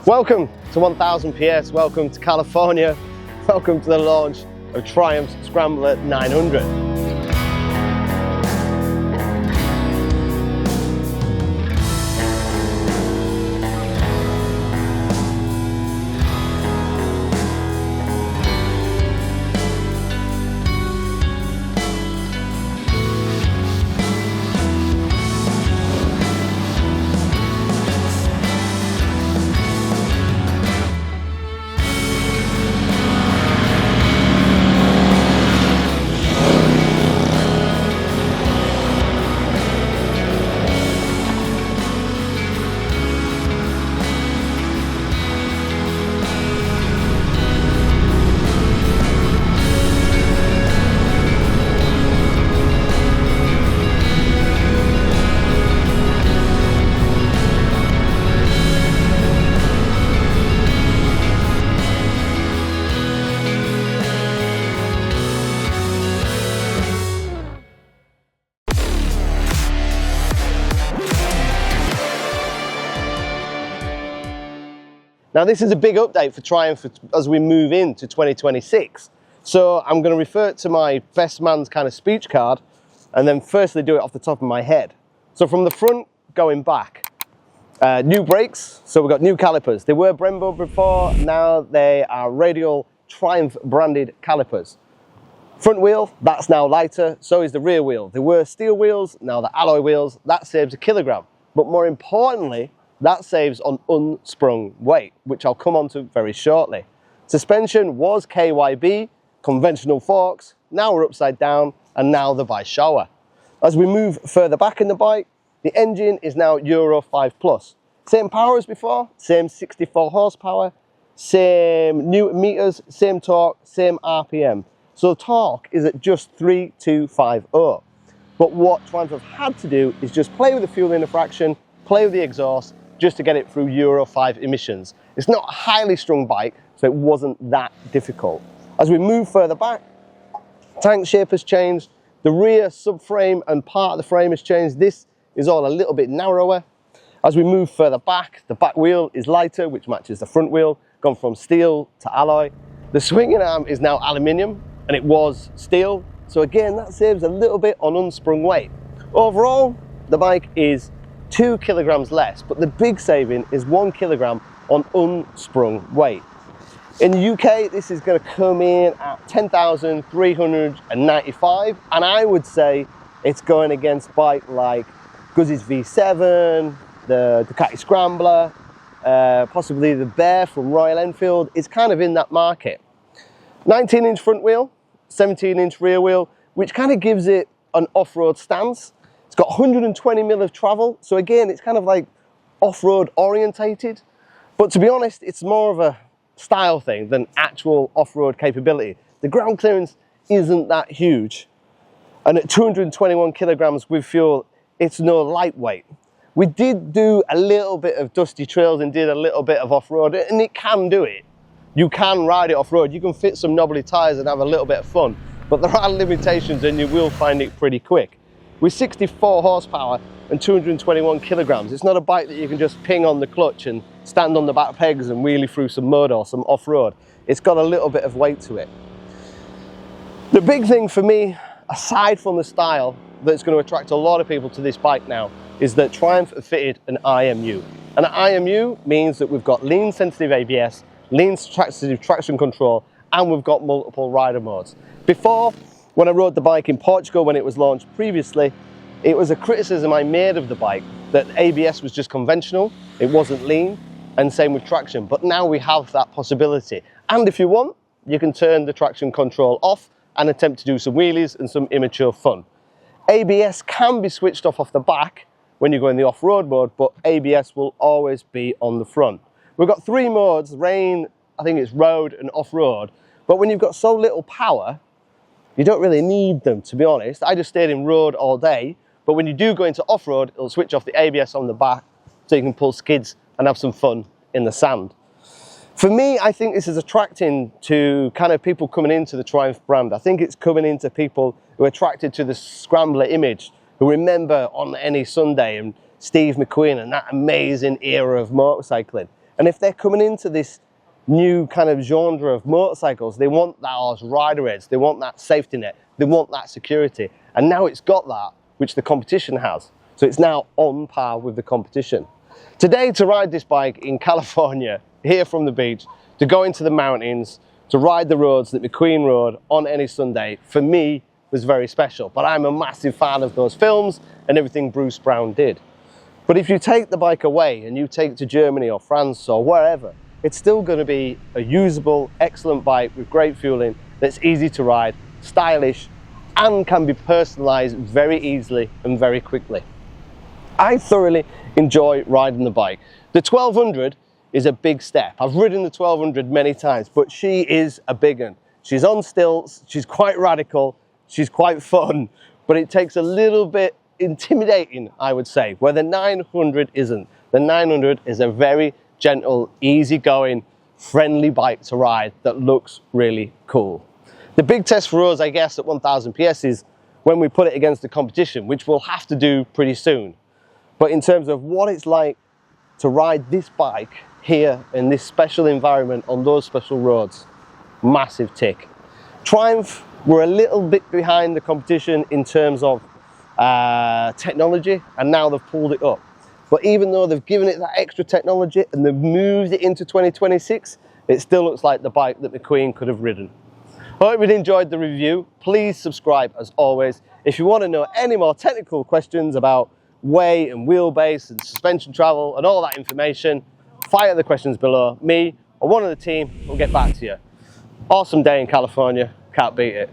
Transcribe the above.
Welcome to 1000 PS, welcome to California, welcome to the launch of Triumph Scrambler 900. Now this is a big update for Triumph as we move into 2026. So I'm going to refer to my best man's kind of speech card and then firstly do it off the top of my head. So from the front going back, new brakes, so we've got new calipers. They were Brembo before, now they are radial Triumph branded calipers. Front wheel, that's now lighter, so is the rear wheel. They were steel wheels, now they're alloy wheels, that saves a kilogram. But more importantly, that saves on unsprung weight, which I'll come on to very shortly. Suspension was KYB, conventional forks, now we're upside down, and now they're by Showa. As we move further back in the bike, the engine is now Euro 5+. Same power as before, same 64 horsepower, same newton meters, same torque, same RPM. So torque is at just 3250. But what Triumph have had to do is just play with the fuel inner fraction, play with the exhaust, just to get it through Euro 5 emissions. It's not a highly strung bike, so it wasn't that difficult. As we move further back, tank shape has changed, the rear subframe and part of the frame has changed. This is all a little bit narrower. As we move further back, the back wheel is lighter, which matches the front wheel, gone from steel to alloy. The swinging arm is now aluminium, and it was steel, so again, that saves a little bit on unsprung weight. Overall, the bike is 2 kilograms less, but the big saving is 1 kilogram on unsprung weight. In the UK, this is going to come in at 10,395, and I would say it's going against bike like Guzzi's V7, the Ducati Scrambler, possibly the Bear from Royal Enfield. It's kind of in that market. 19-inch front wheel, 17-inch rear wheel, which kind of gives it an off-road stance. It's got 120 mil of travel, so again, it's kind of like off-road orientated. But to be honest, it's more of a style thing than actual off-road capability. The ground clearance isn't that huge. And at 221 kilograms with fuel, it's no lightweight. We did do a little bit of dusty trails and did a little bit of off-road, and it can do it. You can ride it off-road, you can fit some knobbly tyres and have a little bit of fun, but there are limitations and you will find it pretty quick. With 64 horsepower and 221 kilograms, it's not a bike that you can just ping on the clutch and stand on the back pegs and wheelie through some mud or some off-road. It's got a little bit of weight to it. The big thing for me, aside from the style, that's going to attract a lot of people to this bike now, is that Triumph have fitted an IMU. And an IMU means that we've got lean sensitive ABS, lean sensitive traction control, and we've got multiple rider modes. Before, when I rode the bike in Portugal when it was launched previously, it was a criticism I made of the bike that ABS was just conventional, it wasn't lean, and same with traction. But now we have that possibility. And if you want, you can turn the traction control off and attempt to do some wheelies and some immature fun. ABS can be switched off the back when you go in the off-road mode, but ABS will always be on the front. We've got 3 modes, rain, I think it's road and off-road, but when you've got so little power, you don't really need them, to be honest. I just stayed in road all day, but when you do go into off-road, it'll switch off the ABS on the back so you can pull skids and have some fun in the sand. For me, I think this is attracting to kind of people coming into the Triumph brand. I think it's coming into people who are attracted to the Scrambler image, who remember On Any Sunday and Steve McQueen and that amazing era of motorcycling. And if they're coming into this new kind of genre of motorcycles, they want those rider edge, they want that safety net, they want that security. And now it's got that, which the competition has. So it's now on par with the competition. Today, to ride this bike in California, here from the beach, to go into the mountains, to ride the roads that McQueen rode on any Sunday, for me, was very special. But I'm a massive fan of those films and everything Bruce Brown did. But if you take the bike away and you take it to Germany or France or wherever, it's still going to be a usable, excellent bike with great fueling that's easy to ride, stylish, and can be personalized very easily and very quickly. I thoroughly enjoy riding the bike. The 1200 is a big step. I've ridden the 1200 many times, but she is a big one. She's on stilts, she's quite radical, she's quite fun, but it takes a little bit intimidating, I would say, where the 900 isn't. The 900 is a very gentle, easygoing, friendly bike to ride that looks really cool. The big test for us, I guess, at 1000 PS is when we put it against the competition, which we'll have to do pretty soon. But in terms of what it's like to ride this bike here in this special environment on those special roads, massive tick. Triumph were a little bit behind the competition in terms of technology, and now they've pulled it up. But even though they've given it that extra technology and they've moved it into 2026, it still looks like the bike that McQueen could have ridden. I hope you enjoyed the review. Please subscribe as always. If you want to know any more technical questions about weight and wheelbase and suspension travel and all that information, fire the questions below. Me or one of the team will get back to you. Awesome day in California, can't beat it.